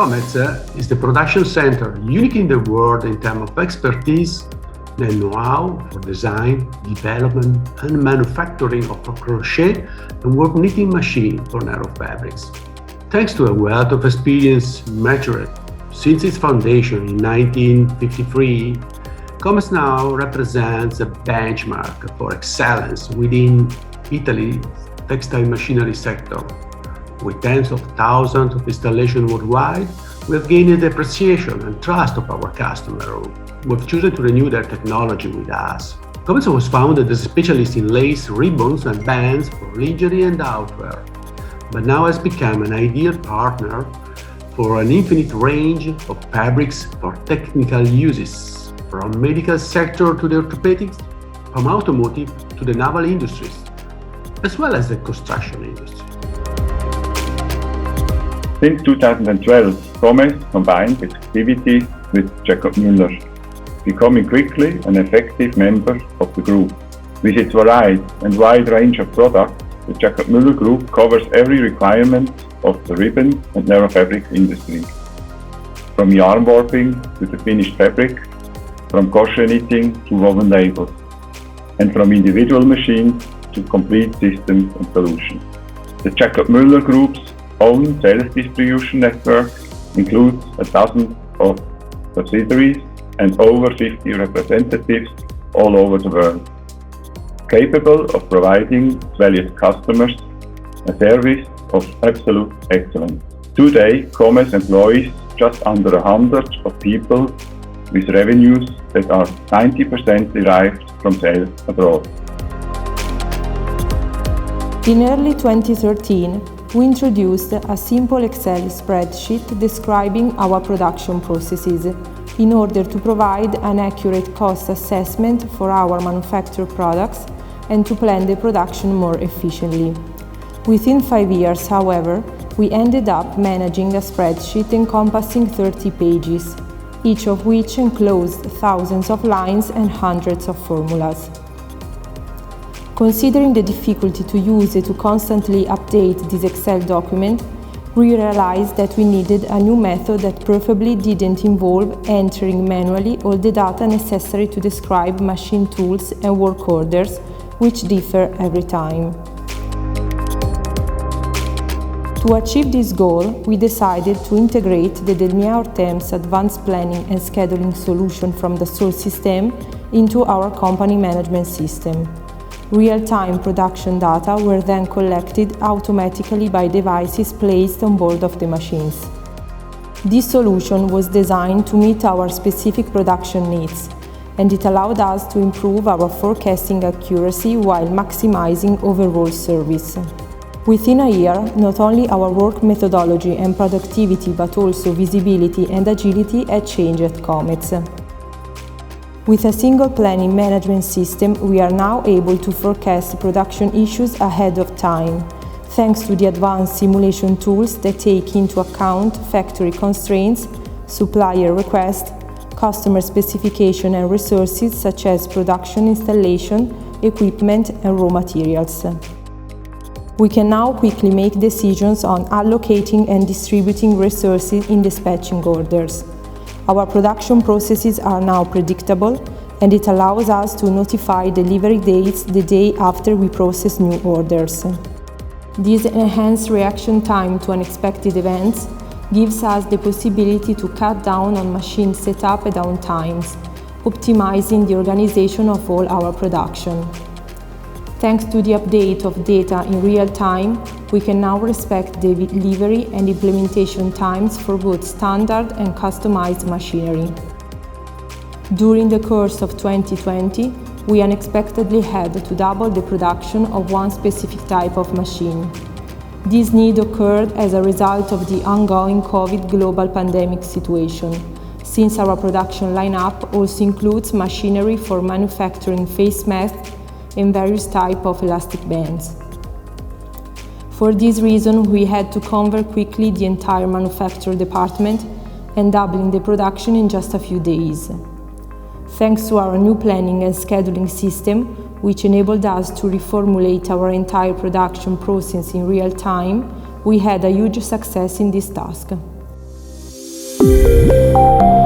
Comez is the production center unique in the world in terms of expertise and know-how for design, development and manufacturing of a crochet and work knitting machine for narrow fabrics. Thanks to a wealth of experience matured since its foundation in 1953, Comez now represents a benchmark for excellence within Italy's textile machinery sector. With tens of thousands of installations worldwide, we have gained the appreciation and trust of our customers who have chosen to renew their technology with us. Comez was founded as a specialist in lace, ribbons and bands for lingerie and outwear, but now has become an ideal partner for an infinite range of fabrics for technical uses, from medical sector to the orthopedics, from automotive to the naval industries, as well as the construction industry. Since 2012, Comez combined its activities with Jacob Müller, becoming quickly an effective member of the group. With its varied and wide range of products, the Jacob Müller Group covers every requirement of the ribbon and narrow fabric industry, from yarn warping to the finished fabric, from crochet knitting to woven labels, and from individual machines to complete systems and solutions. The Jacob Müller Group's own sales distribution network includes a dozen of subsidiaries and over 50 representatives all over the world, capable of providing valued customers a service of absolute excellence. Today, Comez employs just under 100 of people with revenues that are 90% derived from sales abroad. In early 2013, we introduced a simple Excel spreadsheet describing our production processes in order to provide an accurate cost assessment for our manufactured products and to plan the production more efficiently. Within 5 years, however, we ended up managing a spreadsheet encompassing 30 pages, each of which enclosed thousands of lines and hundreds of formulas. Considering the difficulty to use it to constantly update this Excel document, we realized that we needed a new method that preferably didn't involve entering manually all the data necessary to describe machine tools and work orders, which differ every time. To achieve this goal, we decided to integrate the Delmia Hortem's advanced planning and scheduling solution from the Dassault system into our company management system. Real-time production data were then collected automatically by devices placed on board of the machines. This solution was designed to meet our specific production needs, and it allowed us to improve our forecasting accuracy while maximizing overall service. Within a year, not only our work methodology and productivity, but also visibility and agility had changed at Comez. With a single planning management system, we are now able to forecast production issues ahead of time, thanks to the advanced simulation tools that take into account factory constraints, supplier requests, customer specification and resources such as production installation, equipment and raw materials. We can now quickly make decisions on allocating and distributing resources in dispatching orders. Our production processes are now predictable, and it allows us to notify delivery dates the day after we process new orders. This enhanced reaction time to unexpected events gives us the possibility to cut down on machine setup and downtimes, optimizing the organization of all our production. Thanks to the update of data in real time, we can now respect the delivery and implementation times for both standard and customized machinery. During the course of 2020, we unexpectedly had to double the production of one specific type of machine. This need occurred as a result of the ongoing COVID global pandemic situation, since our production lineup also includes machinery for manufacturing face masks and various types of elastic bands. For this reason, we had to convert quickly the entire manufacturing department and doubling the production in just a few days. Thanks to our new planning and scheduling system, which enabled us to reformulate our entire production process in real time, we had a huge success in this task. you.